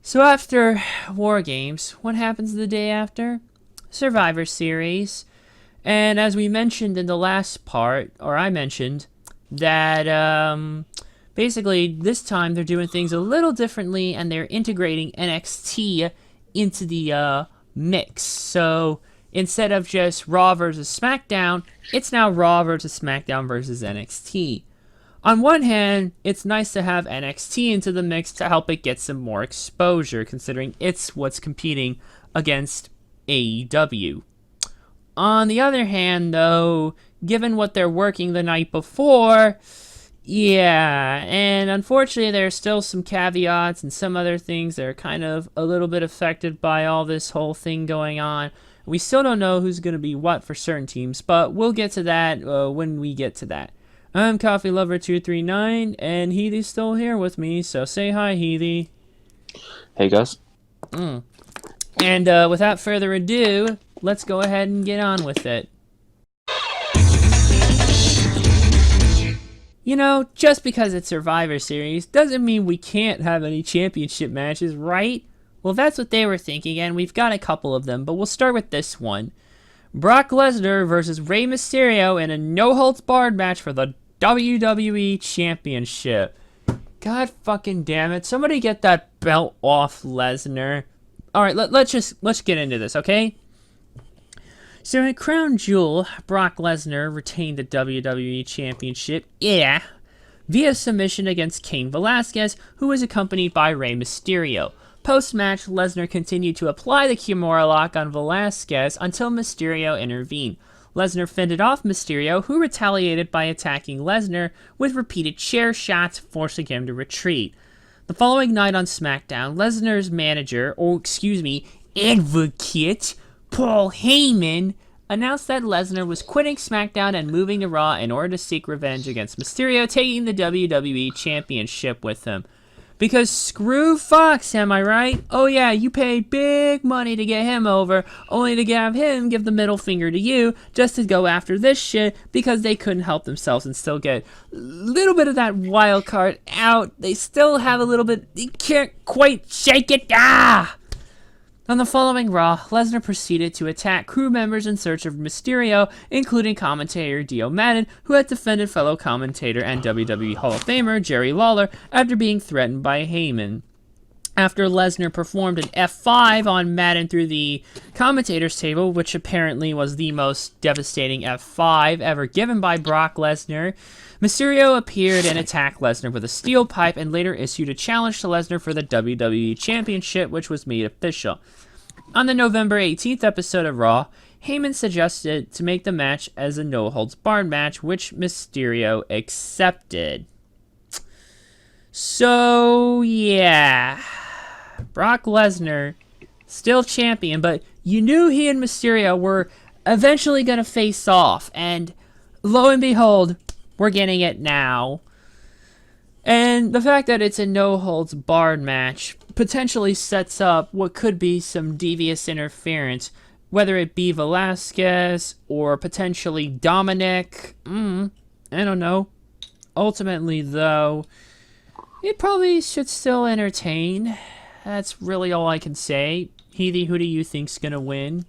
So after War Games, what happens the day after? Survivor Series. And as we mentioned in the last part, or I mentioned, that basically this time they're doing things a little differently and they're integrating NXT into the mix. So instead of just Raw versus SmackDown, it's now Raw versus SmackDown versus NXT. On one hand, it's nice to have NXT into the mix to help it get some more exposure, considering it's what's competing against AEW. On the other hand, though, given what they're working the night before, yeah, and unfortunately there's still some caveats and some other things that are kind of a little bit affected by all this whole thing going on. We still don't know who's going to be what for certain teams, but we'll get to that when we get to that. I'm Coffee Lover 239, and Heathie's still here with me, so say hi, Heathie. Hey guys. And without further ado, let's go ahead and get on with it. You know, just because it's Survivor Series doesn't mean we can't have any championship matches, right? Well, that's what they were thinking, and we've got a couple of them, but we'll start with this one. Brock Lesnar versus Rey Mysterio in a no-holds-barred match for the WWE Championship. God fucking damn it. Somebody get that belt off Lesnar. Alright, let's get into this, okay? So in Crown Jewel, Brock Lesnar retained the WWE Championship, via submission against Cain Velasquez, who was accompanied by Rey Mysterio. Post-match, Lesnar continued to apply the Kimura lock on Velasquez until Mysterio intervened. Lesnar fended off Mysterio, who retaliated by attacking Lesnar with repeated chair shots, forcing him to retreat. The following night on SmackDown, Lesnar's manager, advocate, Paul Heyman, announced that Lesnar was quitting SmackDown and moving to Raw in order to seek revenge against Mysterio, taking the WWE Championship with him. Because screw Fox, am I right? Oh yeah, you paid big money to get him over, only to have him give the middle finger to you, just to go after this shit, because they couldn't help themselves and still get a little bit of that wild card out. They still have a little bit, they can't quite shake it, On the following Raw, Lesnar proceeded to attack crew members in search of Mysterio, including commentator Dio Madden, who had defended fellow commentator and WWE Hall of Famer Jerry Lawler after being threatened by Heyman. After Lesnar performed an F5 on Madden through the commentator's table, which apparently was the most devastating F5 ever given by Brock Lesnar, Mysterio appeared and attacked Lesnar with a steel pipe and later issued a challenge to Lesnar for the WWE Championship, which was made official. On the November 18th episode of Raw, Heyman suggested to make the match as a no-holds-barred match, which Mysterio accepted. So, yeah. Brock Lesnar, still champion, but you knew he and Mysterio were eventually going to face off, and lo and behold, we're getting it now. And the fact that it's a no-holds-barred match potentially sets up what could be some devious interference, whether it be Velasquez or potentially Dominic. I don't know. Ultimately, though, it probably should still entertain. That's really all I can say. Heathie, who do you think's gonna win?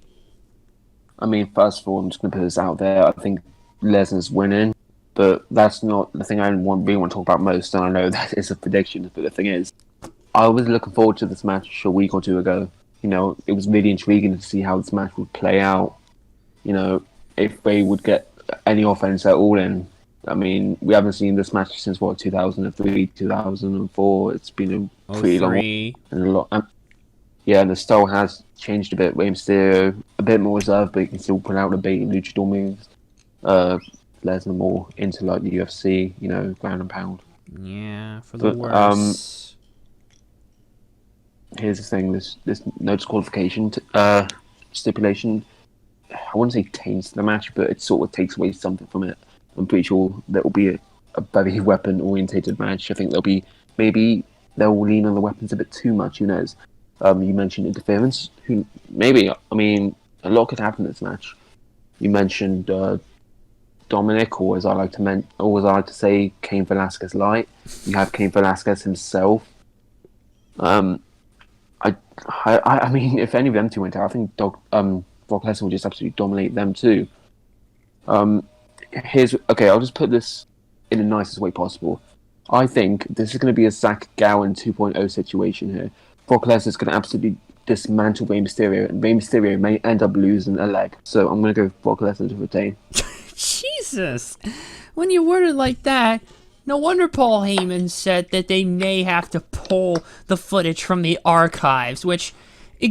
I mean, first of all, I'm just going to put this out there. I think Lesnar's winning, but that's not the thing I really want to talk about most, and I know that is a prediction, but the thing is, I was looking forward to this match a week or two ago. You know, it was really intriguing to see how this match would play out. You know, if they would get any offense at all in. I mean, we haven't seen this match since, 2003, 2004. It's been a pretty long and a lot. Yeah, and the style has changed a bit. Rey Mysterio, a bit more reserved, but he can still put out the bait luchador moves. Lesnar more into like the UFC, you know, ground and pound. Yeah, for the worse. Here's the thing: this no disqualification stipulation. I wouldn't say taints the match, but it sort of takes away something from it. I'm pretty sure there will be a very weapon-orientated match. I think maybe they'll lean on the weapons a bit too much. Who knows? You mentioned interference. Maybe. I mean, a lot could happen in this match. You mentioned Dominic, or as I like to say, Cain Velasquez light. You have Cain Velasquez himself. I mean, if any of them two went out, I think Brock Lesnar will just absolutely dominate them too. I'll just put this in the nicest way possible. I think this is going to be a Zach Gowen 2.0 situation here. Brock Lesnar is going to absolutely dismantle Rey Mysterio, and Rey Mysterio may end up losing a leg. So I'm going to go with Brock Lesnar to retain. Jesus! When you word it like that, no wonder Paul Heyman said that they may have to pull the footage from the archives, which,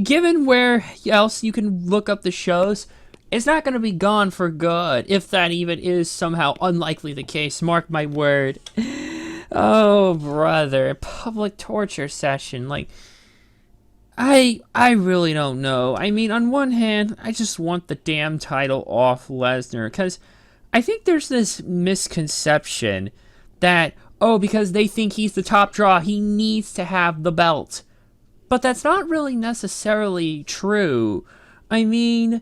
given where else you can look up the shows, it's not going to be gone for good, if that even is somehow unlikely the case. Mark my word. Oh, brother. Public torture session. Like, I really don't know. I mean, on one hand, I just want the damn title off Lesnar, because I think there's this misconception that, oh, because they think he's the top draw, he needs to have the belt. But that's not really necessarily true. I mean,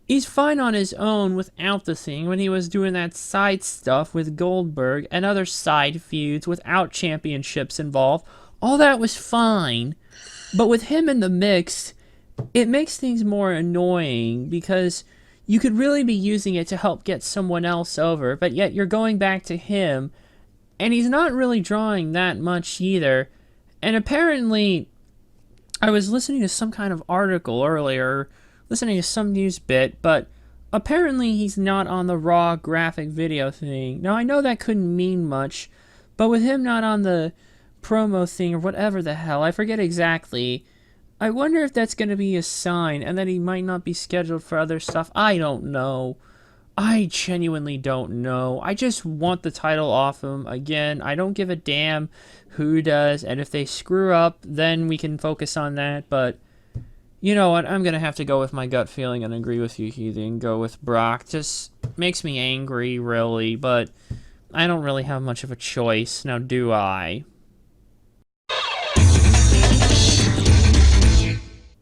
he's fine on his own without the thing when he was doing that side stuff with Goldberg and other side feuds without championships involved. All that was fine. But with him in the mix, it makes things more annoying because you could really be using it to help get someone else over, but yet you're going back to him, and he's not really drawing that much either. And apparently, I was listening to some kind of article earlier, listening to some news bit, but apparently he's not on the Raw graphic video thing. Now, I know that couldn't mean much, but with him not on the promo thing or whatever the hell, I forget exactly, I wonder if that's going to be a sign and that he might not be scheduled for other stuff. I don't know. I genuinely don't know. I just want the title off him. Again, I don't give a damn who does, and if they screw up, then we can focus on that, but you know what? I'm going to have to go with my gut feeling and agree with you, Heathy, and go with Brock. Just makes me angry, really, but I don't really have much of a choice. Now, do I?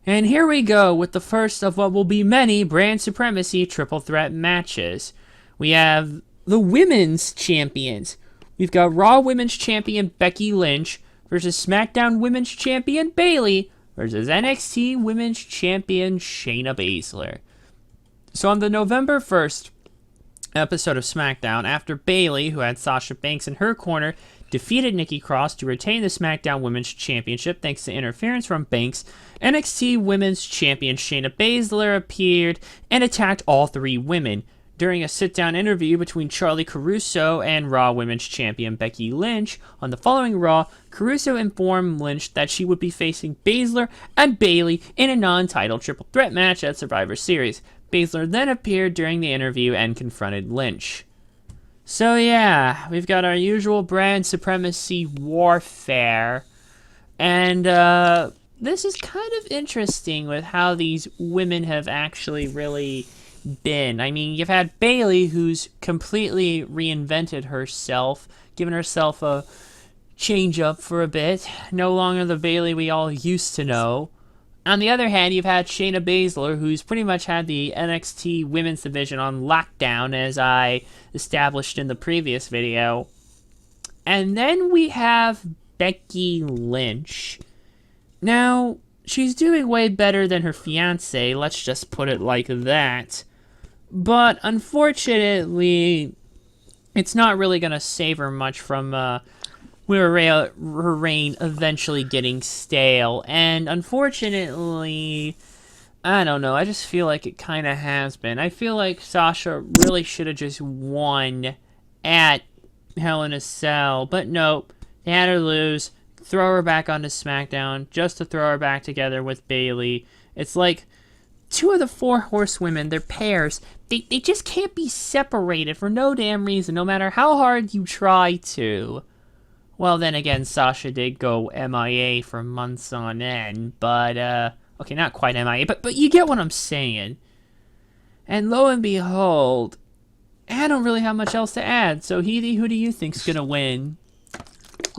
And here we go with the first of what will be many brand supremacy triple threat matches. We have the women's champions. We've got Raw Women's Champion Becky Lynch versus SmackDown Women's Champion Bayley versus NXT Women's Champion Shayna Baszler. So on the November 1st episode of SmackDown, after Bayley, who had Sasha Banks in her corner, defeated Nikki Cross to retain the SmackDown Women's Championship thanks to interference from Banks, NXT Women's Champion Shayna Baszler appeared and attacked all three women. During a sit-down interview between Charlie Caruso and Raw Women's Champion Becky Lynch on the following Raw, Caruso informed Lynch that she would be facing Baszler and Bayley in a non-title triple threat match at Survivor Series. Baszler then appeared during the interview and confronted Lynch. So yeah, we've got our usual brand supremacy warfare, and this is kind of interesting with how these women have actually really been. I mean, you've had Bayley, who's completely reinvented herself, given herself a change up for a bit, no longer the Bayley we all used to know. On the other hand, you've had Shayna Baszler, who's pretty much had the NXT women's division on lockdown, as I established in the previous video. And then we have Becky Lynch. Now, she's doing way better than her fiancé, let's just put it like that. But unfortunately, it's not really going to save her much from her reign eventually getting stale. And unfortunately, I don't know, I just feel like it kind of has been. I feel like Sasha really should have just won at Hell in a Cell. But nope, they had her lose, throw her back onto SmackDown, just to throw her back together with Bayley. It's like two of the four horsewomen, they're pairs. They just can't be separated for no damn reason, no matter how hard you try to. Well, then again, Sasha did go MIA for months on end, but, okay, not quite MIA, but you get what I'm saying. And lo and behold, I don't really have much else to add, so Healy, who do you think's gonna win?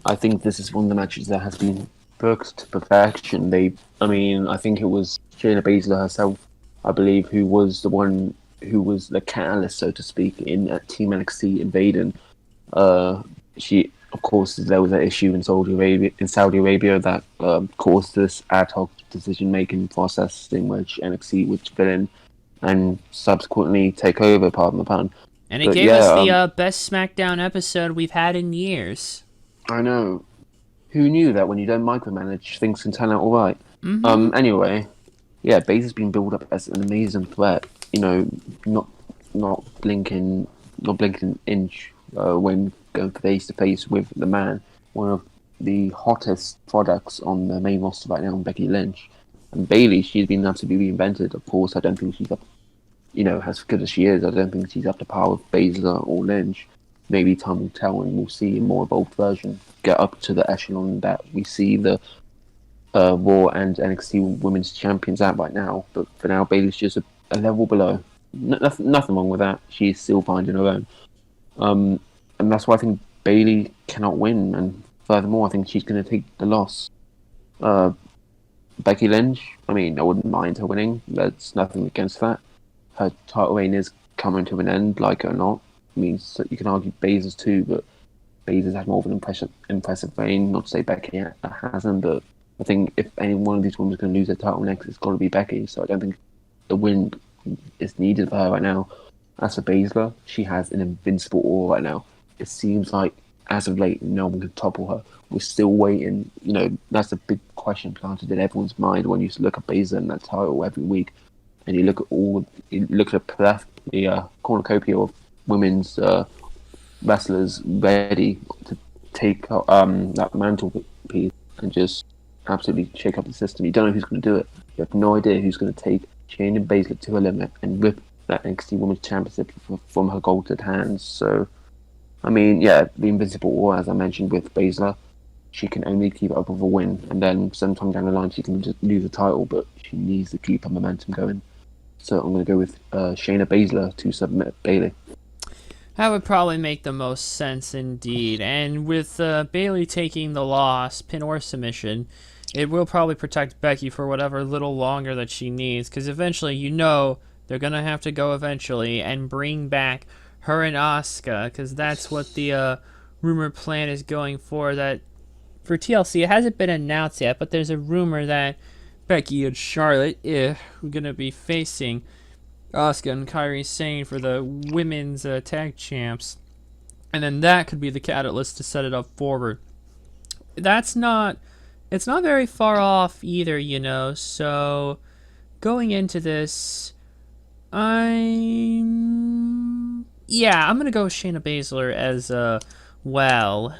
I think this is one of the matches that has been booked to perfection. I think it was Shayna Baszler herself, I believe, who was the one who was the catalyst, so to speak, in Team NXT invading. of course, there was an issue in Saudi Arabia that caused this ad hoc decision-making process in which NXT would fill in and subsequently take over, pardon the pun. And it gave us the best SmackDown episode we've had in years. I know. Who knew that when you don't micromanage, things can turn out all right? Mm-hmm. Anyway, yeah, Baszler's been built up as an amazing threat. Not blinking inch when going face to face with the man, one of the hottest products on the main roster right now, Becky Lynch. And Bayley, she's been absolutely reinvented. Of course, I don't think she's up, as good as she is, I don't think she's up to par with Baszler or Lynch. Maybe time will tell, and we'll see a more evolved version get up to the echelon that we see the Raw and NXT Women's Champions at right now. But for now, Bayley's just a level below. Nothing wrong with that. She's still finding her own. And that's why I think Bayley cannot win. And furthermore, I think she's going to take the loss. Becky Lynch, I wouldn't mind her winning. There's nothing against that. Her title reign is coming to an end, like it or not. So you can argue Baszler's too, but Baszler's had more of an impressive reign. Not to say Becky hasn't, but I think if any one of these women is going to lose their title next, it's got to be Becky. So I don't think the win is needed for her right now. As for Baszler, she has an invincible aura right now. It seems like, as of late, no one can topple her. We're still waiting. That's a big question planted in everyone's mind when you look at Baszler and that title every week. And you look at the cornucopia of women's wrestlers ready to take that mantle piece and just absolutely shake up the system. You don't know who's going to do it. You have no idea who's going to take Shayna Baszler to her limit and rip that NXT Women's Championship from her golden hands. So, the invincible aura, as I mentioned with Baszler, she can only keep it up with a win, and then sometime down the line she can just lose the title, but she needs to keep her momentum going. So I'm going to go with Shayna Baszler to submit Bayley. That would probably make the most sense indeed. And with Bayley taking the loss, pin or submission, it will probably protect Becky for whatever little longer that she needs, because eventually, they're going to have to go eventually and bring back her and Asuka, because that's what the rumor plan is going for. That for TLC, it hasn't been announced yet, but there's a rumor that Becky and Charlotte are going to be facing Asuka and Kairi Sane for the women's tag champs, and then that could be the catalyst to set it up forward. It's not very far off either, so going into this, I'm going to go with Shayna Baszler as well.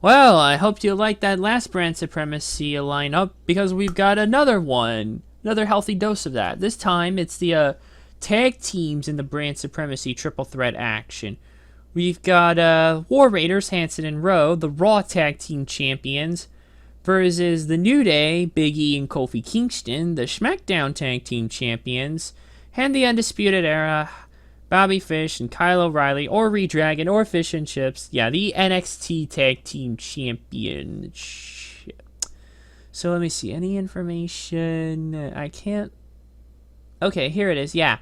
Well, I hope you liked that last Brand Supremacy lineup, because we've got another one. Another healthy dose of that. This time, it's the tag teams in the Brand Supremacy triple threat action. We've got War Raiders, Hanson and Rowe, the Raw Tag Team Champions, versus the New Day, Big E and Kofi Kingston, the SmackDown Tag Team Champions, and the Undisputed Era, Bobby Fish and Kyle O'Reilly, or Redragon, or Fish and Chips. Yeah, the NXT Tag Team Championship. So let me see. Any information? I can't. Okay, here it is. Yeah.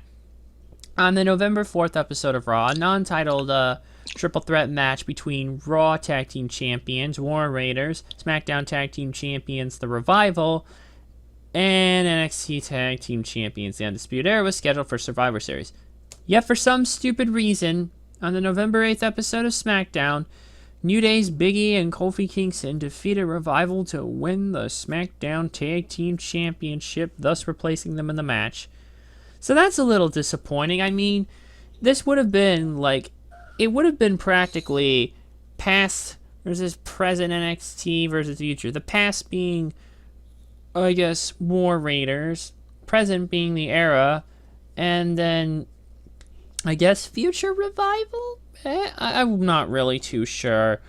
On the November 4th episode of Raw, a non-titled triple threat match between Raw Tag Team Champions, War Raiders, SmackDown Tag Team Champions, The Revival, and NXT Tag Team Champions, The Undisputed Era, was scheduled for Survivor Series. Yet for some stupid reason, on the November 8th episode of SmackDown, New Day's Big E and Kofi Kingston defeated Revival to win the SmackDown Tag Team Championship, thus replacing them in the match. So that's a little disappointing. This would have been it would have been practically past versus present NXT versus future. The past being, I guess, War Raiders, present being the Era, and then I guess future Revival? I'm not really too sure.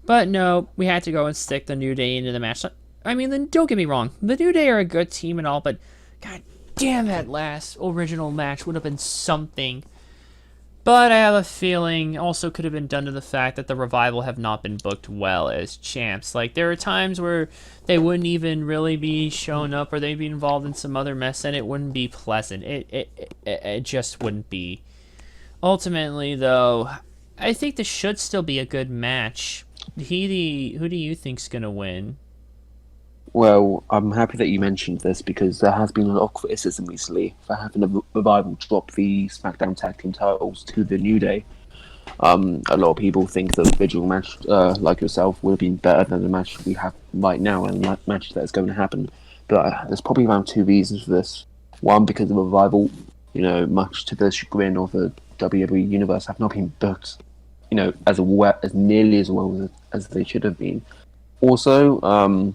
But no, we had to go and stick the New Day into the match. Then don't get me wrong. The New Day are a good team and all, but god damn, that last original match would have been something. But I have a feeling also could have been done to the fact that the Revival have not been booked well as champs. There are times where they wouldn't even really be shown up, or they'd be involved in some other mess, and it wouldn't be pleasant. It just wouldn't be. Ultimately, though, I think this should still be a good match. Who do you think's gonna win? Well, I'm happy that you mentioned this because there has been a lot of criticism recently for having the Revival drop the SmackDown Tag Team titles to the New Day. A lot of people think the original match, like yourself, would have been better than the match we have right now and the match that is going to happen. But there's probably around two reasons for this. One, because the Revival, much to the chagrin of the WWE Universe, have not been booked, as nearly as well as they should have been. Also,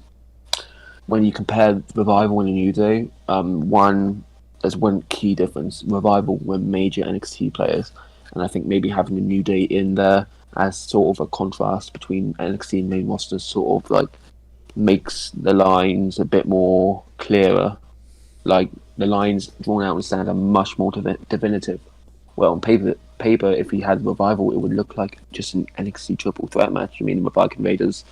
when you compare Revival and a New Day, there's one key difference. Revival were major NXT players, and I think maybe having a New Day in there as sort of a contrast between NXT and main rosters sort of like makes the lines a bit more clearer. Like the lines drawn out in sand are much more definitive. Well, on paper, if we had Revival, it would look like just an NXT triple threat match. I mean, the Viking Raiders,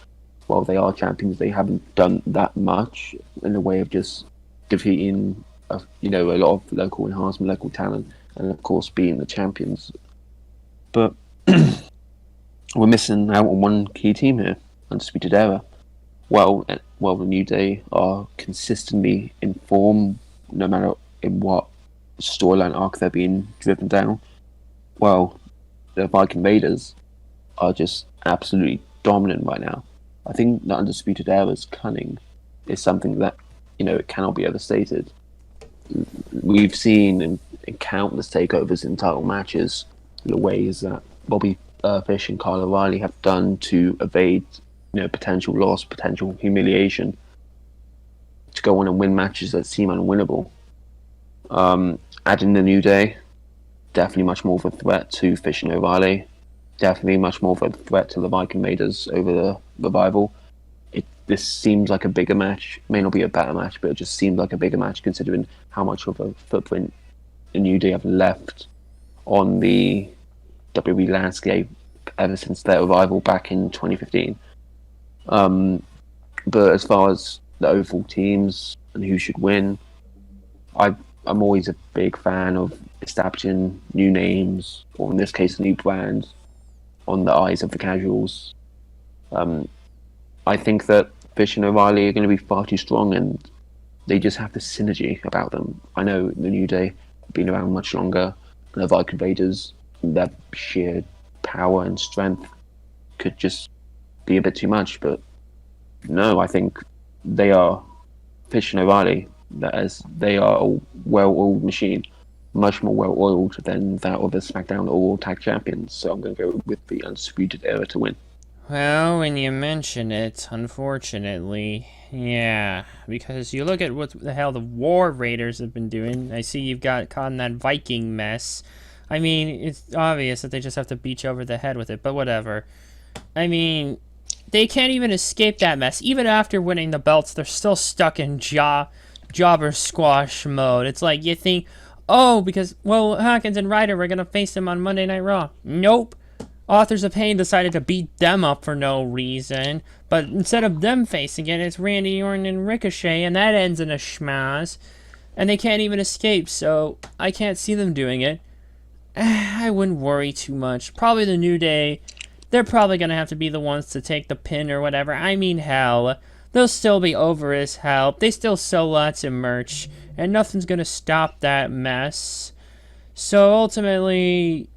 while they are champions, they haven't done that much in the way of just defeating, a lot of local enhancement, local talent, and of course being the champions. But we're missing out on one key team here, Undisputed Era. Well, the New Day are consistently in form, no matter in what storyline arc they're being driven down. Well, the Viking Raiders are just absolutely dominant right now. I think the Undisputed Era's cunning is something that, it cannot be overstated. We've seen in countless takeovers in title matches the ways that Bobby Fish and Kyle O'Reilly have done to evade, potential loss, potential humiliation, to go on and win matches that seem unwinnable. Adding the New Day, definitely much more of a threat to Fish and O'Reilly. Definitely much more of a threat to the Viking Raiders over the Revival. This seems like a bigger match. It may not be a better match, but it just seems like a bigger match considering how much of a footprint the New Day have left on the WWE landscape ever since their Revival back in 2015. But as far as the overall teams and who should win, I'm always a big fan of establishing new names, or in this case, a new brand, on the eyes of the casuals. I think that Fish and O'Reilly are going to be far too strong, and they just have the synergy about them. I know the New Day have been around much longer, and the Viking Raiders, their sheer power and strength could just be a bit too much. But no, I think they are Fish and O'Reilly, as they are a well-oiled machine, much more well-oiled than that of the SmackDown or Raw Tag Champions. So I'm going to go with the Undisputed Era to win. Well, when you mention it, unfortunately, yeah, because you look at what the hell the War Raiders have been doing. I see you've got caught in that Viking mess. I mean, it's obvious that they just have to beat you over the head with it, but whatever. I mean, they can't even escape that mess. Even after winning the belts, they're still stuck in jobber squash mode. It's like you think, oh, because, well, Hawkins and Ryder were going to face them on Monday Night Raw. Nope. Authors of Pain decided to beat them up for no reason, but instead of them facing it, it's Randy Orton and Ricochet, and that ends in a schmaz, and they can't even escape, so I can't see them doing it. I wouldn't worry too much. Probably the New Day, they're probably going to have to be the ones to take the pin or whatever. I mean, hell, they'll still be over as hell. They still sell lots of merch, and nothing's going to stop that mess. So ultimately,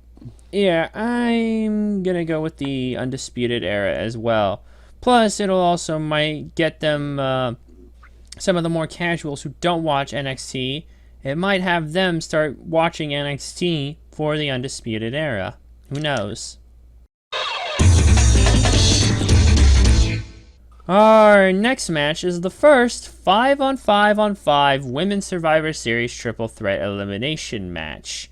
yeah, I'm gonna go with the Undisputed Era as well. Plus, it'll also might get them some of the more casuals who don't watch NXT. It might have them start watching NXT for the Undisputed Era. Who knows? Our next match is the first 5-on-5-on-5 Women's Survivor Series Triple Threat Elimination match.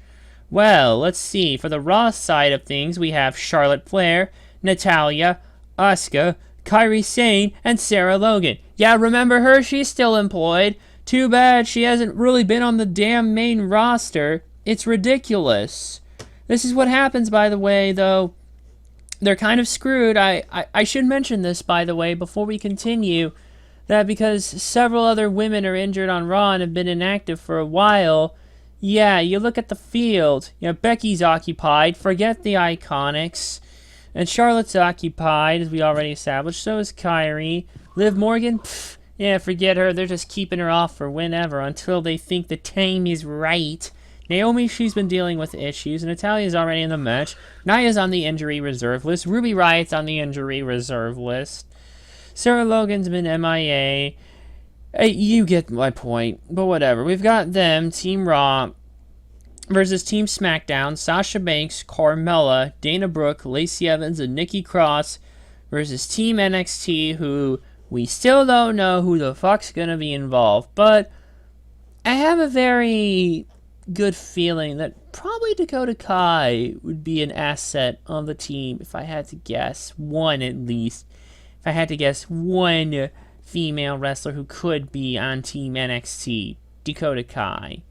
Well, let's see. For the Raw side of things, we have Charlotte Flair, Natalya, Asuka, Kairi Sane, and Sarah Logan. Yeah, remember her? She's still employed. Too bad she hasn't really been on the damn main roster. It's ridiculous. This is what happens, by the way, though. They're kind of screwed. I should mention this, by the way, before we continue, that because several other women are injured on Raw and have been inactive for a while, Yeah, you look at the field. Becky's occupied. Forget the Iconics. And Charlotte's occupied, as we already established. So is Kyrie. Liv Morgan, pfft, yeah, forget her. They're just keeping her off for whenever until they think the time is right. Naomi, she's been dealing with issues. Natalia's already in the match. Nia's on the injury reserve list. Ruby Riot's on the injury reserve list. Sarah Logan's been MIA. You get my point, but whatever. We've got them, Team Raw versus Team SmackDown. Sasha Banks, Carmella, Dana Brooke, Lacey Evans, and Nikki Cross versus Team NXT, who we still don't know who the fuck's gonna be involved. But I have a very good feeling that probably Dakota Kai would be an asset on the team if I had to guess. One at least. If I had to guess one female wrestler who could be on Team NXT, Dakota Kai.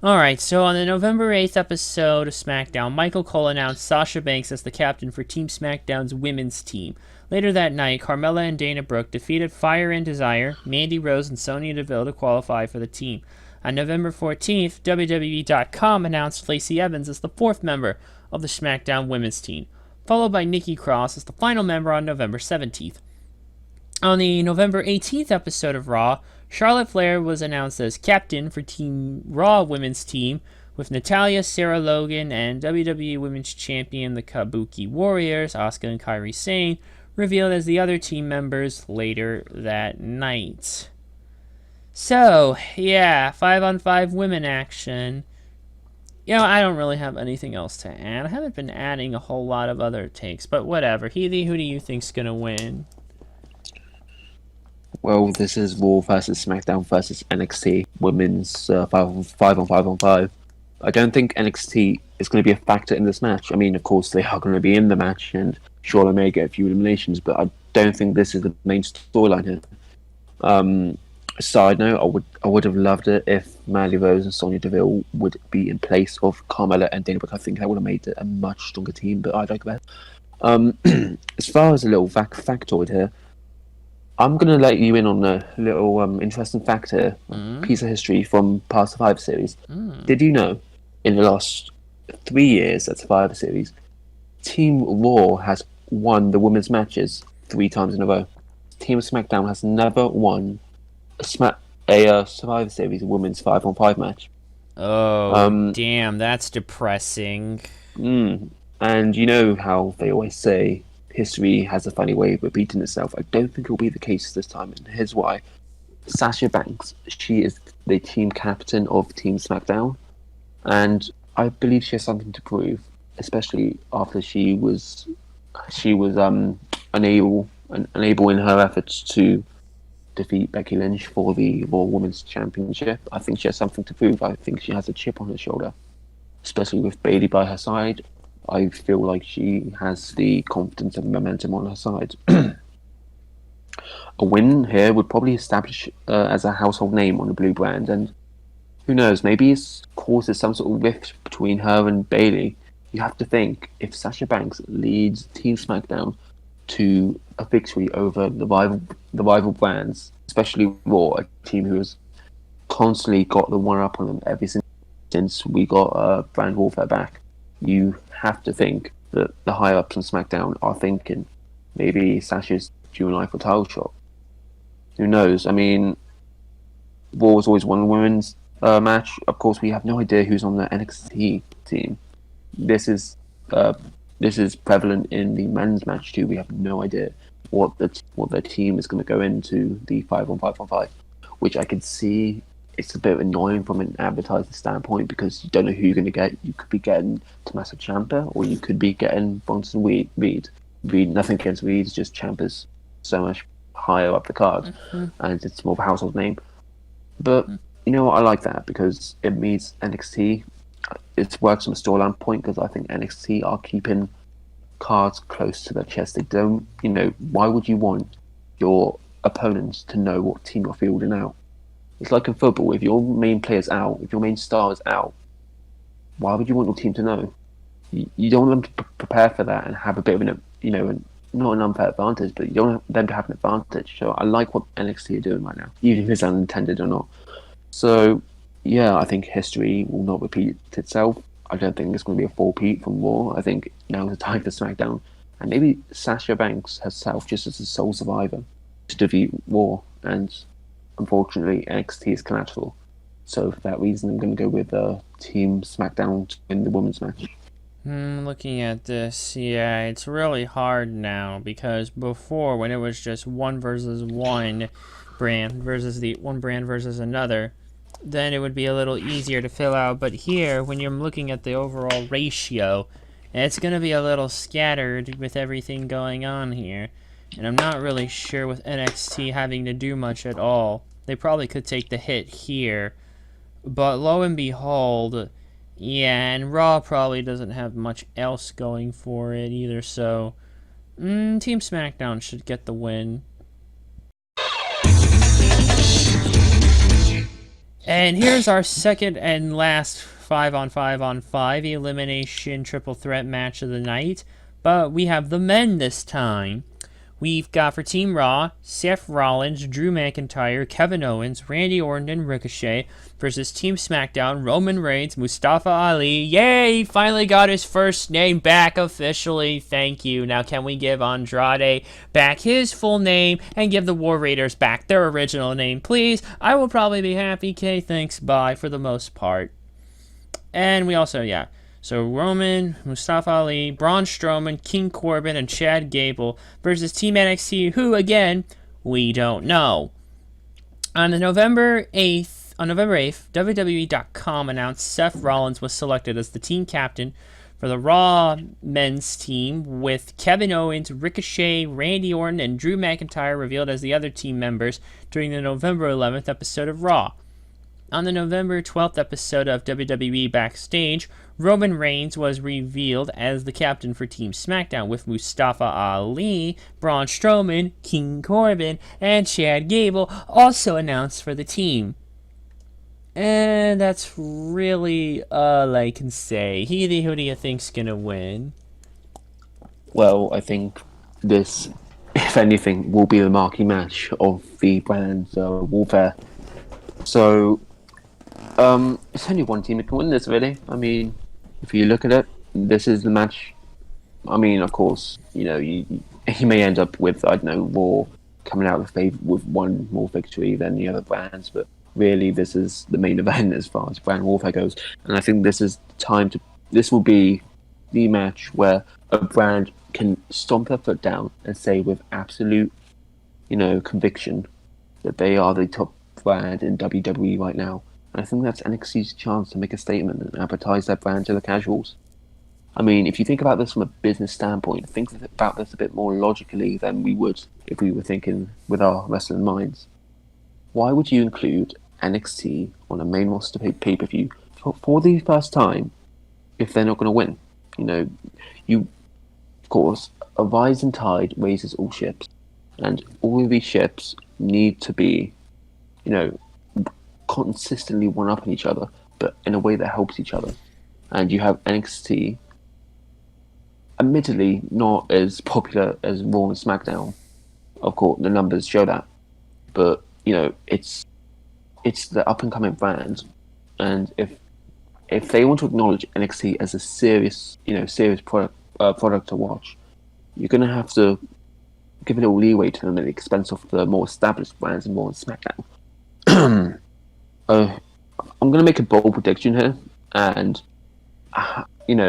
Alright, so on the November 8th episode of SmackDown, Michael Cole announced Sasha Banks as the captain for Team SmackDown's women's team. Later that night, Carmella and Dana Brooke defeated Fire and Desire, Mandy Rose, and Sonya Deville to qualify for the team. On November 14th, WWE.com announced Lacey Evans as the fourth member of the SmackDown women's team, followed by Nikki Cross as the final member on November 17th. On the November 18th episode of Raw, Charlotte Flair was announced as captain for Team Raw women's team, with Natalya, Sarah Logan, and WWE Women's Champion the Kabuki Warriors, Asuka and Kairi Sane, revealed as the other team members later that night. So, yeah, 5-on-5 women action. I don't really have anything else to add. I haven't been adding a whole lot of other takes, but whatever. Healy, who do you think's gonna win? Well, this is Raw versus SmackDown versus NXT women's 5-on-5. I don't think NXT is going to be a factor in this match. I mean, of course, they are going to be in the match, and sure, they may get a few eliminations, but I don't think this is the main storyline here. Side note, I would have loved it if Mandy Rose and Sonya Deville would be in place of Carmella and Dana Brooke. I think that would have made it a much stronger team, but I like that. As far as a little factoid here, I'm going to let you in on a little interesting fact here, piece of history from past Survivor Series. Did you know, in the last 3 years at Survivor Series, Team Raw has won the women's matches 3 times in a row. Team SmackDown has never won a Survivor Series women's 5-on-5 match. Oh, damn, that's depressing. And you know how they always say history has a funny way of repeating itself. I don't think it will be the case this time, and here's why. Sasha Banks, she is the team captain of Team SmackDown, and I believe she has something to prove, especially after she was unable in her efforts to defeat Becky Lynch for the Raw Women's Championship. I think she has something to prove. I think she has a chip on her shoulder, especially with Bayley by her side. I feel like she has the confidence and momentum on her side. A win here would probably establish as a household name on the blue brand, and who knows, maybe it causes some sort of rift between her and Bayley. You have to think, if Sasha Banks leads Team SmackDown to a victory over the rival brands, especially Raw, a team who has constantly got the one up on them ever since we got brand warfare back, you have to think that the higher ups on SmackDown are thinking maybe Sasha's due an eye for a title shot. Who knows? I mean, Raw was always one women's match. Of course, we have no idea who's on the NXT team. This is prevalent in the men's match too. We have no idea what their team is going to go into the 5-on-5, which I can see. It's a bit annoying from an advertising standpoint because you don't know who you're going to get. You could be getting Tommaso Ciampa, or you could be getting Bronson Reed. Nothing against Reed, it's just Ciampa's so much higher up the card, and it's more of a household name. But you know what? I like that because it means NXT. It works from a storyline point because I think NXT are keeping cards close to their chest. They don't, why would you want your opponents to know what team you're fielding out? It's like in football, if your main player's out, if your main star is out, why would you want your team to know? You don't want them to prepare for that and have a bit of not an unfair advantage, but you don't want them to have an advantage. So I like what NXT are doing right now, even if it's unintended or not. So yeah, I think history will not repeat itself. I don't think it's going to be a four-peat from Raw. I think now is the time for SmackDown. And maybe Sasha Banks herself, just as a sole survivor, to defeat Raw. And unfortunately, NXT is collateral. So for that reason, I'm going to go with Team SmackDown to win the women's match. Looking at this, yeah, it's really hard now because before, when it was just one versus one brand versus the one brand versus another, then it would be a little easier to fill out. But here, when you're looking at the overall ratio, it's going to be a little scattered with everything going on here. And I'm not really sure with NXT having to do much at all. They probably could take the hit here. But lo and behold, yeah, and Raw probably doesn't have much else going for it either, so Team SmackDown should get the win. And here's our second and last 5-on-5-on-5 elimination triple threat match of the night, but we have the men this time. We've got for Team Raw, Seth Rollins, Drew McIntyre, Kevin Owens, Randy Orton, and Ricochet versus Team SmackDown, Roman Reigns, Mustafa Ali. Yay! He finally got his first name back officially. Thank you. Now can we give Andrade back his full name and give the War Raiders back their original name, please? I will probably be happy. Okay, thanks. Bye for the most part. And we also, yeah. So Roman, Mustafa Ali, Braun Strowman, King Corbin, and Chad Gable versus Team NXT, who, again, we don't know. On November 8th, WWE.com announced Seth Rollins was selected as the team captain for the Raw men's team, with Kevin Owens, Ricochet, Randy Orton, and Drew McIntyre revealed as the other team members during the November 11th episode of Raw. On the November 12th episode of WWE Backstage, Roman Reigns was revealed as the captain for Team SmackDown, with Mustafa Ali, Braun Strowman, King Corbin, and Chad Gable also announced for the team. And that's really all I can say. Who do you think's gonna win? Well, I think this, if anything, will be the marquee match of the brand's warfare. So, it's only one team that can win this, really. I mean, if you look at it, this is the match. I mean, of course, you know, you may end up with, I don't know, Raw coming out with one more victory than the other brands, but really, this is the main event as far as brand warfare goes. And I think this is this will be the match where a brand can stomp their foot down and say with absolute, conviction that they are the top brand in WWE right now. And I think that's NXT's chance to make a statement and advertise their brand to the casuals. I mean, if you think about this from a business standpoint, think about this a bit more logically than we would if we were thinking with our wrestling minds. Why would you include NXT on a main roster pay-per-view for the first time if they're not going to win? Of course, a rising tide raises all ships, and all of these ships need to be, consistently one-upping each other, but in a way that helps each other. And you have NXT, admittedly not as popular as Raw and SmackDown. Of course, the numbers show that, but it's the up-and-coming brand, and if they want to acknowledge NXT as a serious product to watch, you're going to have to give a little leeway to them at the expense of the more established brands in Raw and SmackDown. I'm going to make a bold prediction here, and Team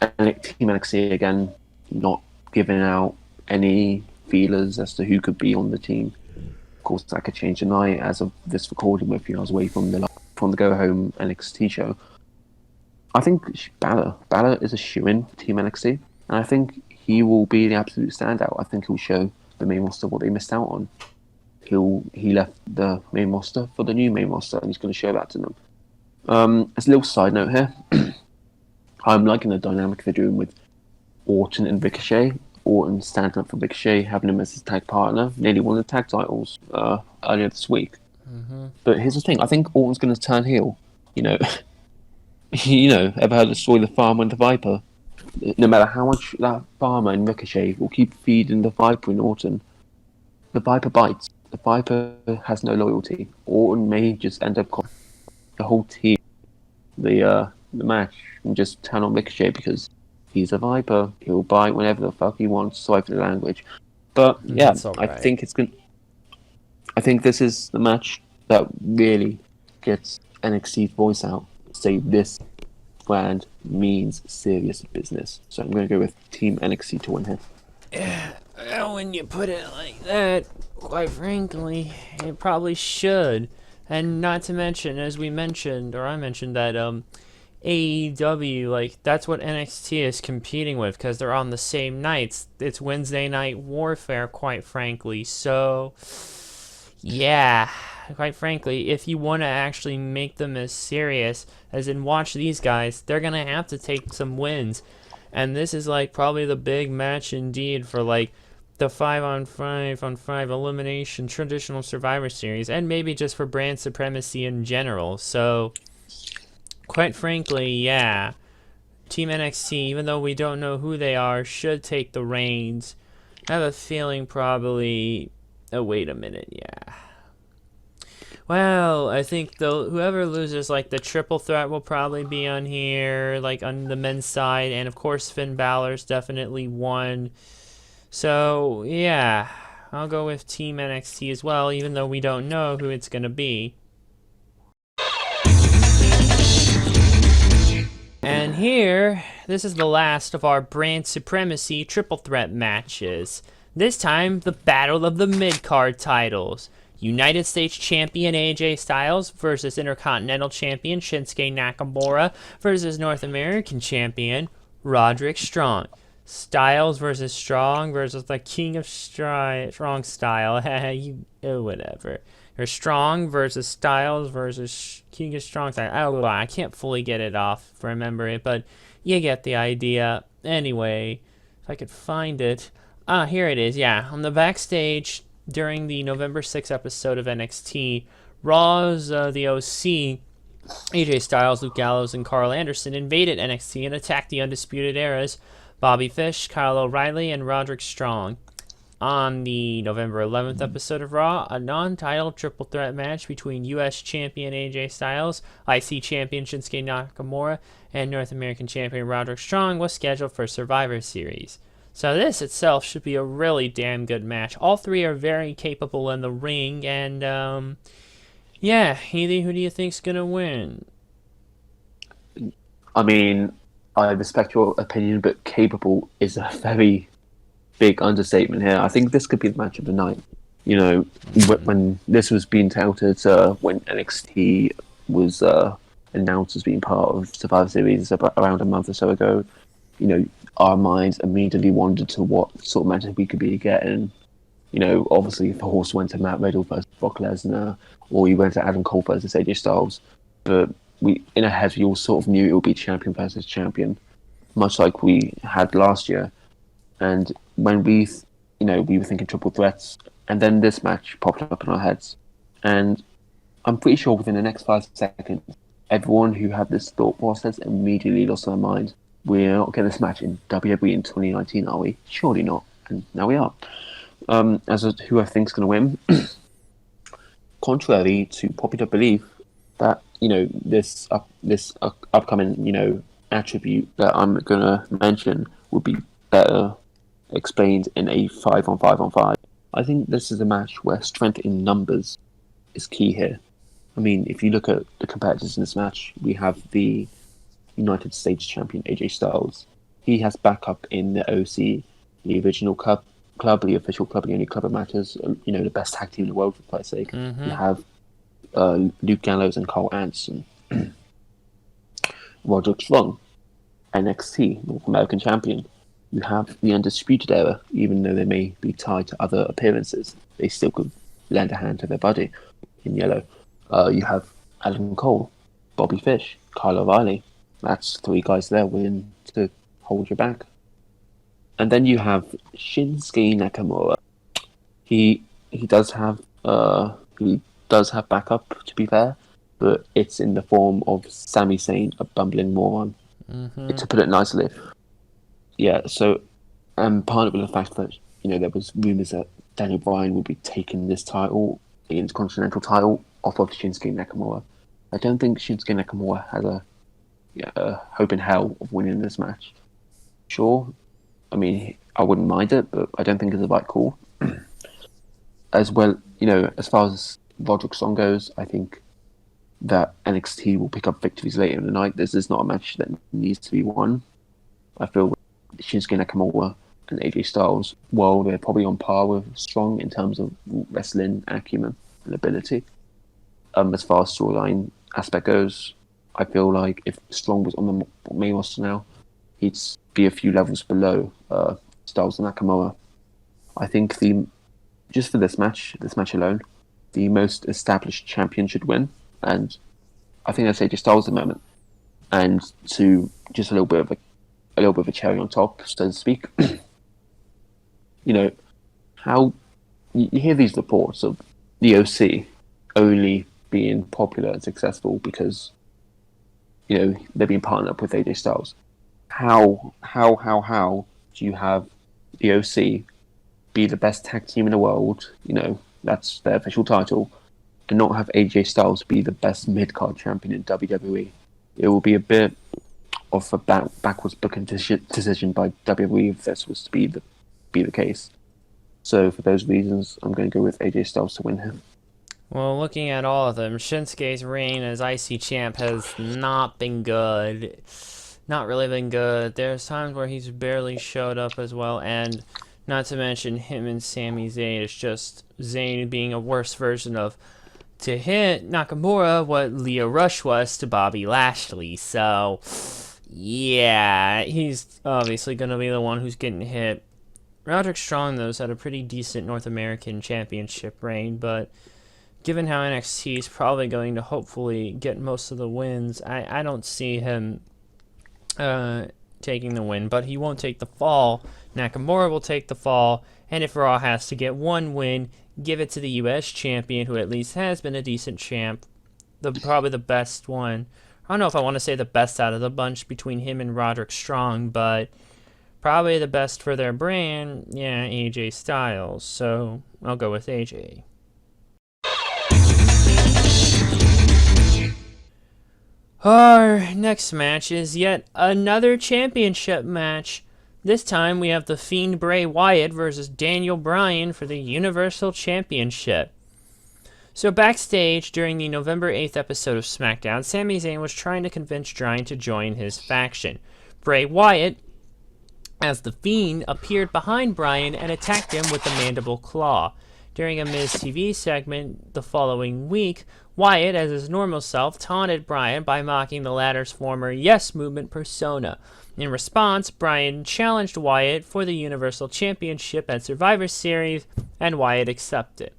NXT again not giving out any feelers as to who could be on the team. Of course, that could change tonight. As of this recording, with a few hours away from the go home NXT show, I think Baszler is a shoo-in for Team NXT, and I think he will be the absolute standout. I think he'll show the main roster what they missed out on. He left the main roster for the new main roster, and he's going to show that to them. As a little side note here, I'm liking the dynamic they're doing with Orton and Ricochet. Orton standing up for Ricochet, having him as his tag partner, nearly won the tag titles earlier this week. Mm-hmm. But here's the thing: I think Orton's going to turn heel. Ever heard the story of the farmer and the viper? No matter how much that farmer and Ricochet will keep feeding the viper in Orton, the viper bites. The viper has no loyalty. Orton may just end up the whole team the match and just turn on Ricochet because he's a Viper. He'll bite whenever the fuck he wants. Sorry for the language, but yeah, That's all I right. think it's good. I think this is the match that really gets NXT's voice out. Say this brand means serious business. So I'm going to go with Team NXT to win here. Well, when you put it like that, quite frankly, it probably should. And not to mention, as we mentioned, or I mentioned, that AEW, like, that's what NXT is competing with because they're on the same nights. It's Wednesday Night Warfare, quite frankly. So, yeah, quite frankly, if you want to actually make them as serious, as in watch these guys, they're going to have to take some wins. And this is, like, probably the big match indeed for, like, the 5-on-5 elimination traditional Survivor Series, and maybe just for brand supremacy in general. So, quite frankly, yeah, Team NXT, even though we don't know who they are, should take the reins. I have a feeling probably... Oh, wait a minute, yeah. Well, I think whoever loses, like, the triple threat will probably be on here, like, on the men's side, and of course Finn Balor's definitely one. So, yeah, I'll go with Team NXT as well, even though we don't know who it's going to be. And here, this is the last of our brand supremacy triple threat matches. This time, the battle of the mid-card titles. United States Champion AJ Styles versus Intercontinental Champion Shinsuke Nakamura versus North American Champion Roderick Strong. Styles versus Strong versus the King of Strong Style. Whatever. Or Strong versus Styles versus King of Strong Style. I can't fully get it off, remember it, but you get the idea. Anyway, if I could find it. Here it is, yeah. On the backstage during the November 6th episode of NXT, Raw's the OC, AJ Styles, Luke Gallows, and Carl Anderson invaded NXT and attacked the Undisputed Era's Bobby Fish, Kyle O'Reilly, and Roderick Strong. On the November 11th episode of Raw, a non-title triple threat match between U.S. Champion AJ Styles, IC Champion Shinsuke Nakamura, and North American Champion Roderick Strong was scheduled for Survivor Series. So this itself should be a really damn good match. All three are very capable in the ring, and yeah, Healy, who do you think's gonna win? I mean, I respect your opinion, but capable is a very big understatement here. I think this could be the match of the night. You know, when this was being touted, when NXT was announced as being part of Survivor Series around a month or so ago, you know, our minds immediately wandered to what sort of match we could be getting. You know, obviously, if the horse went to Matt Riddle versus Brock Lesnar, or he went to Adam Cole versus AJ Styles, but in our heads, we all sort of knew it would be champion versus champion, much like we had last year. And when we were thinking triple threats, and then this match popped up in our heads. And I'm pretty sure within the next 5 seconds, everyone who had this thought process immediately lost their mind. We're not getting this match in WWE in 2019, are we? Surely not. And now we are. Who I think is going to win, contrary to popular belief, that this upcoming attribute that I'm going to mention would be better explained in a 5-on-5-on-5. I think this is a match where strength in numbers is key here. I mean, if you look at the competitors in this match, we have the United States Champion AJ Styles. He has backup in the OC, the original club, the official club, the only club that matters. The best tag team in the world, for Christ's sake. Mm-hmm. You have Luke Gallows and Carl Anderson. Roderick Strong, NXT North American Champion. You have the Undisputed Era, even though they may be tied to other appearances, they still could lend a hand to their buddy in yellow. You have Adam Cole, Bobby Fish, Kyle O'Reilly. That's 3 guys there willing to hold your back. And then you have Shinsuke Nakamura. He does have backup, to be fair, but it's in the form of Sami Zayn, a bumbling moron. Mm-hmm. To put it nicely. Yeah, so part of the fact that there was rumours that Daniel Bryan would be taking this title, the Intercontinental title, off of Shinsuke Nakamura. I don't think Shinsuke Nakamura has a hope in hell of winning this match. Sure, I mean, I wouldn't mind it, but I don't think it's the right call. As well, as far as Roderick Strong goes, I think that NXT will pick up victories later in the night. This is not a match that needs to be won. I feel Shinsuke Nakamura and AJ Styles, while they're probably on par with Strong in terms of wrestling acumen and ability, as far as storyline aspect goes, I feel like if Strong was on the main roster now, he'd be a few levels below Styles and Nakamura. I think just for this match alone, the most established champion should win, and I think I'd say just Styles at the moment, and to just a little bit of a cherry on top, so to speak. How you hear these reports of the OC only being popular and successful because they're being partnered up with AJ Styles. How do you have the OC be the best tag team in the world? That's their official title, and not have AJ Styles be the best mid-card champion in WWE. It will be a bit of a backwards booking decision by WWE if this was to be the case. So for those reasons, I'm going to go with AJ Styles to win here. Well, looking at all of them, Shinsuke's reign as IC champ has not been good. Not really been good. There's times where he's barely showed up as well, and not to mention him and Sami Zayn. It's just Zayn being a worse version of, to hit Nakamura, what Lio Rush was to Bobby Lashley. So, yeah, he's obviously going to be the one who's getting hit. Roderick Strong, though, has had a pretty decent North American Championship reign, but given how NXT is probably going to hopefully get most of the wins, I don't see him taking the win, but he won't take the fall. Nakamura will take the fall, and if Raw has to get one win, give it to the U.S. champion, who at least has been a decent champ, probably the best one. I don't know if I want to say the best out of the bunch between him and Roderick Strong, but probably the best for their brand, yeah, AJ Styles. So I'll go with AJ. Our next match is yet another championship match. This time we have The Fiend Bray Wyatt versus Daniel Bryan for the Universal Championship. So backstage during the November 8th episode of SmackDown, Sami Zayn was trying to convince Bryan to join his faction. Bray Wyatt, as The Fiend, appeared behind Bryan and attacked him with the Mandible Claw. During a Miz TV segment the following week, Wyatt, as his normal self, taunted Bryan by mocking the latter's former Yes Movement persona. In response, Bryan challenged Wyatt for the Universal Championship at Survivor Series, and Wyatt accepted.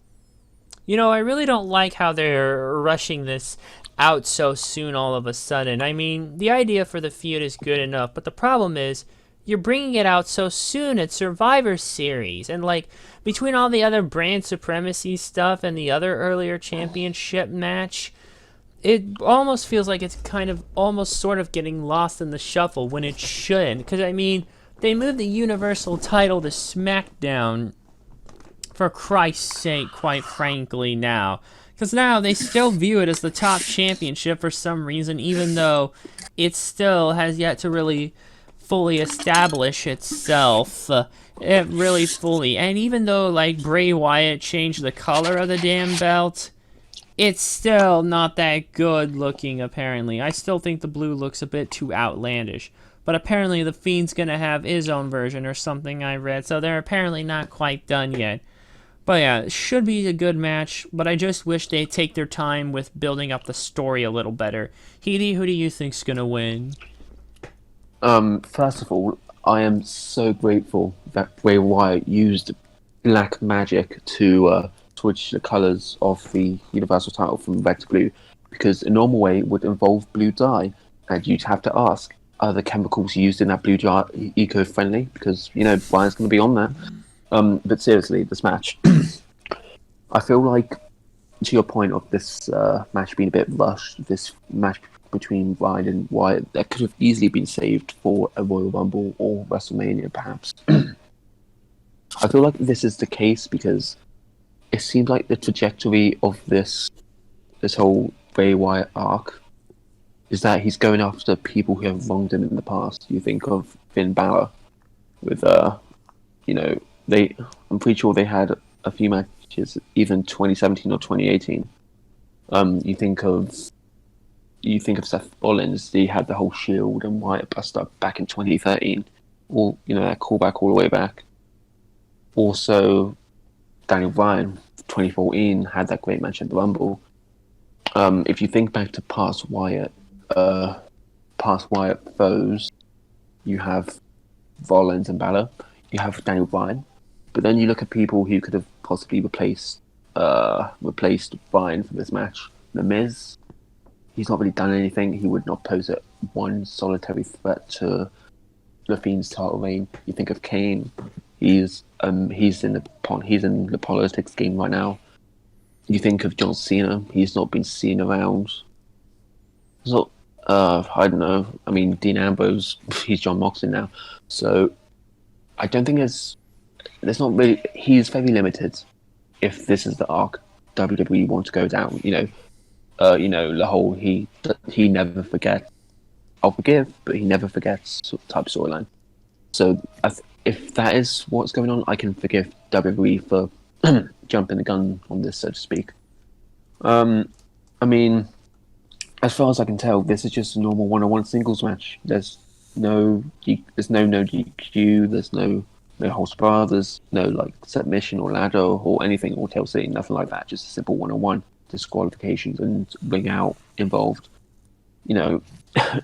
I really don't like how they're rushing this out so soon all of a sudden. I mean, the idea for the feud is good enough, but the problem is, you're bringing it out so soon at Survivor Series, and between all the other brand supremacy stuff and the other earlier championship match, it almost feels like it's kind of almost sort of getting lost in the shuffle when it shouldn't. Because, I mean, they moved the Universal title to SmackDown, for Christ's sake, quite frankly, now. Because now they still view it as the top championship for some reason, even though it still has yet to really fully establish itself. It really fully. And even though, Bray Wyatt changed the color of the damn belt, it's still not that good looking, apparently. I still think the blue looks a bit too outlandish. But apparently the Fiend's gonna have his own version or something I read, so they're apparently not quite done yet. But yeah, it should be a good match, but I just wish they'd take their time with building up the story a little better. Healy, who do you think's gonna win? First of all, I am so grateful that Bray Wyatt used black magic to switch the colours of the Universal title from red to blue, because a normal way would involve blue dye, and you'd have to ask, are the chemicals used in that blue dye eco-friendly? Because, Brian's going to be on there. But seriously, this match, I feel like, to your point of this match being a bit rushed, this match between Bryan and Wyatt, that could have easily been saved for a Royal Rumble or WrestleMania, perhaps. I feel like this is the case because it seems like the trajectory of this whole Bray Wyatt arc is that he's going after people who have wronged him in the past. You think of Finn Balor with you know, I'm pretty sure they had a few matches either in 2017 or 2018. You think of Seth Rollins. He had the whole Shield and Wyatt bust up back in 2013, or that callback all the way back. Also, Daniel Bryan, 2014, had that great match at the Rumble. If you think back to past Wyatt foes, you have Rollins and Balor, you have Daniel Bryan, but then you look at people who could have possibly replaced Bryan for this match. The Miz, he's not really done anything. He would not pose one solitary threat to the Fiend's title reign. You think of Kane, he's in the politics game right now. You think of John Cena, he's not been seen around. So, I don't know. I mean, Dean Ambrose, he's John Moxley now. So, I don't think there's not really. He's very limited. If this is the arc WWE want to go down, the whole he never forgets. I'll forgive, but he never forgets type storyline. So, if that is what's going on, I can forgive WWE for jumping the gun on this, so to speak. I mean, as far as I can tell, this is just a normal one-on-one singles match. There's no DQ, there's no holds bar, there's no submission or ladder or anything or tail-sitting, nothing like that. Just a simple one-on-one disqualifications and ring out involved.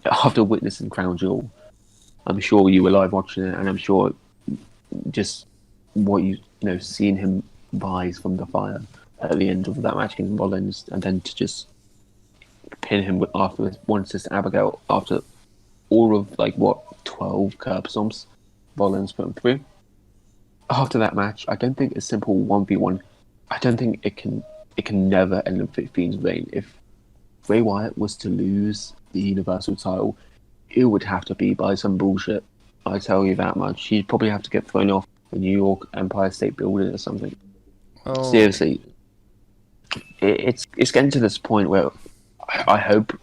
After witnessing Crown Jewel, I'm sure you were live watching it, and I'm sure just what seeing him rise from the fire at the end of that match against Rollins, and then to just pin him after one sister Abigail after all of 12 curb stomps Rollins put him through. After that match, I don't think a simple 1v1. I don't think it can never end up Fiend's reign. If Bray Wyatt was to lose the Universal title, it would have to be by some bullshit. I tell you that much. He'd probably have to get thrown off the New York Empire State Building or something. Oh. Seriously, it's getting to this point where I hope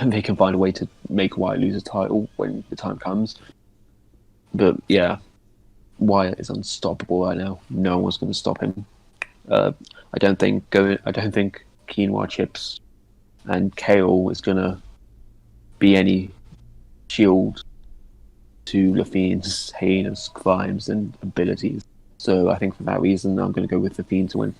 they can find a way to make Wyatt lose a title when the time comes. But yeah, Wyatt is unstoppable right now. No one's going to stop him. I don't think quinoa chips and kale is going to be any shield to the Fiend's heinous crimes and abilities. So I think for that reason, I'm going to go with the Fiend to win.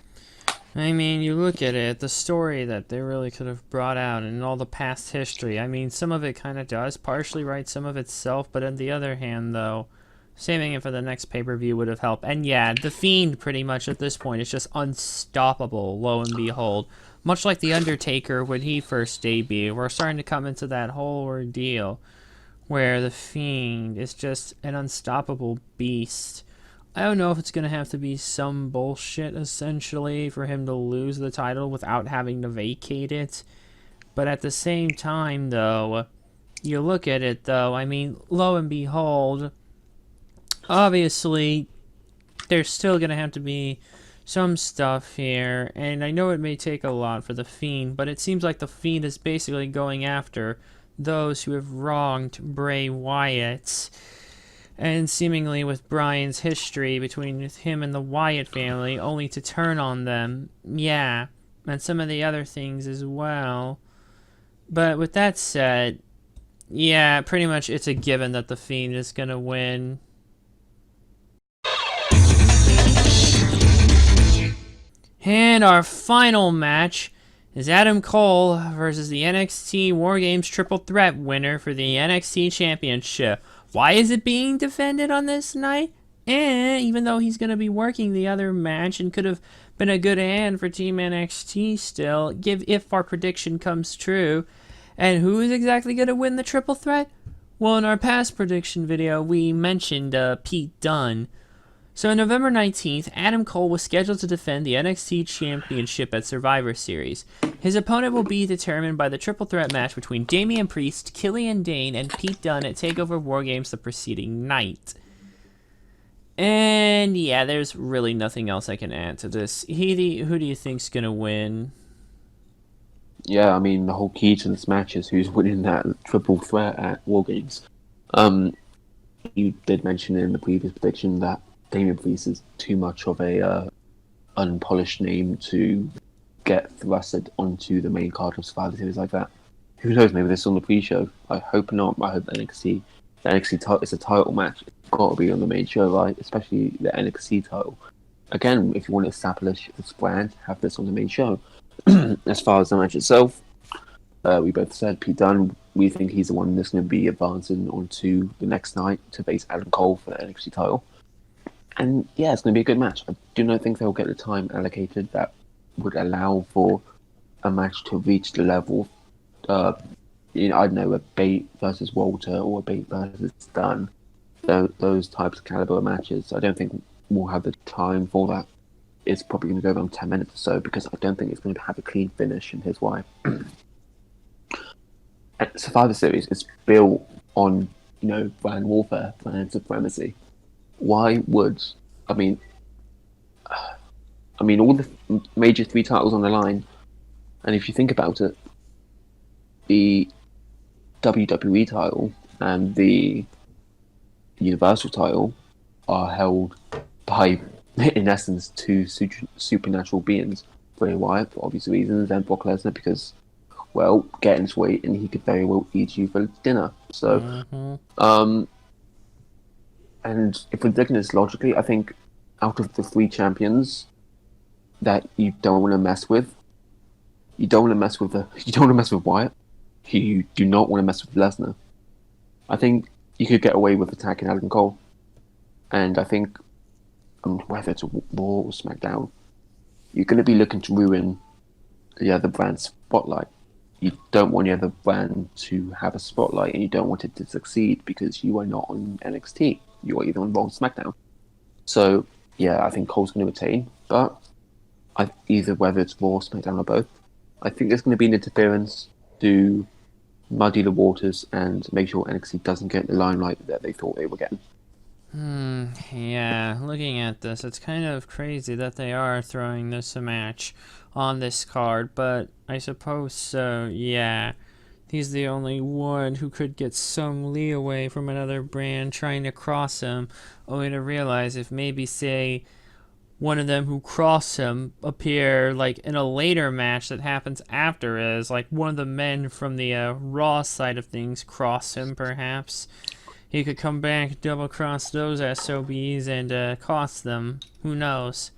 I mean, you look at it, the story that they really could have brought out and all the past history. I mean, some of it kind of does partially write some of itself, but on the other hand, though, saving it for the next pay-per-view would have helped. And yeah, the Fiend pretty much at this point is just unstoppable, lo and behold. Much like The Undertaker when he first debuted, we're starting to come into that whole ordeal where the Fiend is just an unstoppable beast. I don't know if it's going to have to be some bullshit, essentially, for him to lose the title without having to vacate it. But at the same time, though, you look at it, though, I mean, lo and behold, obviously, there's still going to have to be some stuff here. And I know it may take a lot for the Fiend, but it seems like the Fiend is basically going after those who have wronged Bray Wyatt. And seemingly with Bryan's history between him and the Wyatt family, only to turn on them. Yeah, and some of the other things as well. But with that said, yeah, pretty much it's a given that the Fiend is going to win. And our final match is Adam Cole versus the NXT War Games Triple Threat winner for the NXT Championship. Why is it being defended on this night? Even though he's going to be working the other match and could have been a good hand for Team NXT still, if our prediction comes true. And who is exactly going to win the triple threat? Well, in our past prediction video, we mentioned Pete Dunne. So on November 19th, Adam Cole was scheduled to defend the NXT Championship at Survivor Series. His opponent will be determined by the triple threat match between Damian Priest, Killian Dane, and Pete Dunne at TakeOver War Games the preceding night. And yeah, there's really nothing else I can add to this. Who do you think's gonna win? Yeah, I mean, the whole key to this match is who's winning that triple threat at War Games. Um, you did mention in the previous prediction that Damian Priest is too much of a unpolished name to get thrusted onto the main card of Survivor Series like that. Who knows? Maybe this on the pre-show. I hope not. I hope the NXT title, it's a title match. It's got to be on the main show, right? Especially the NXT title. Again, if you want to establish this brand, have this on the main show. As far as the match itself, we both said Pete Dunne. We think he's the one that's going to be advancing onto the next night to face Adam Cole for the NXT title. And yeah, it's going to be a good match. I do not think they'll get the time allocated that would allow for a match to reach the level. I don't know, a Bate versus Walter or a Bate versus Dunne. Those types of caliber matches. I don't think we'll have the time for that. It's probably going to go around 10 minutes or so because I don't think it's going to have a clean finish, and here's why. Survivor Series is built on, brand warfare, brand supremacy. Why would all the major 3 titles on the line, and if you think about it, the WWE title and the Universal title are held by, in essence, 2 supernatural beings. Bray Wyatt for obvious reasons, and Brock Lesnar because, well, get his weight and he could very well eat you for dinner. So, and if we're looking at this logically, I think out of the 3 champions that you don't want to mess with, you don't want to mess with Wyatt. You do not want to mess with Lesnar. I think you could get away with attacking Adam Cole, and I think whether it's Raw or SmackDown, you're going to be looking to ruin the other brand's spotlight. You don't want the other brand to have a spotlight, and you don't want it to succeed because you are not on NXT. You are either on Raw or SmackDown. So, yeah, I think Cole's going to retain, but either whether it's Raw, SmackDown, or both, I think there's going to be an interference to muddy the waters and make sure NXT doesn't get the limelight that they thought they were getting. Yeah, looking at this, it's kind of crazy that they are throwing this a match on this card, but I suppose so, yeah. He's the only one who could get some leeway from another brand trying to cross him, only to realize if maybe, say, one of them who cross him appear like in a later match that happens after is like one of the men from the Raw side of things cross him, perhaps he could come back, double cross those SOBs and cost them. Who knows?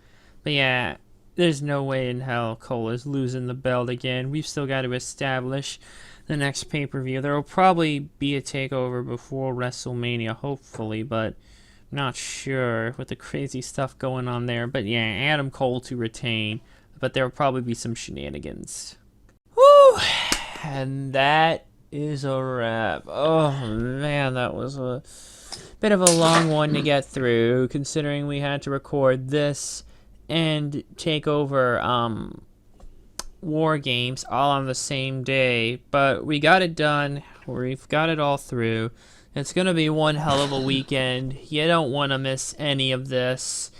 But yeah, there's no way in hell Cole is losing the belt again. We've still got to establish the next pay-per-view. There will probably be a takeover before WrestleMania, hopefully, but not sure with the crazy stuff going on there. But yeah, Adam Cole to retain. But there will probably be some shenanigans. Woo! And that is a wrap. Oh man, that was a bit of a long one to get through, considering we had to record this and take over War Games all on the same day. But we got it done. We've got it all through. It's going to be one hell of a weekend. You don't want to miss any of this.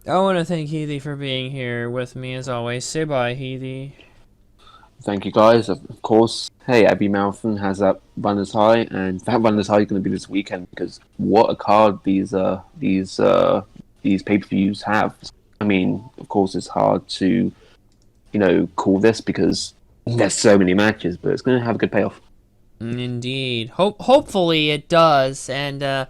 I want to thank Healy for being here with me as always. Say bye, Healy. Thank you, guys. Of course, hey, Abbey Mountain has that runners high, and that runners high is going to be this weekend because what a card these pay-per-views have. I mean, of course, it's hard to, call this because there's so many matches, but it's going to have a good payoff. Indeed. Hopefully it does, and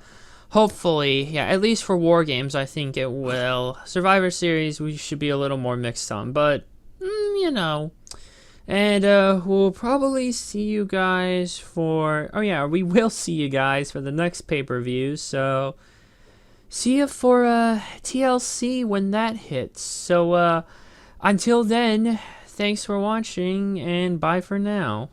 hopefully, yeah, at least for War Games, I think it will. Survivor Series, we should be a little more mixed on, but, And we'll probably see you guys for... Oh, yeah, we will see you guys for the next pay-per-view, so... See you for TLC when that hits. So, until then, thanks for watching, and bye for now.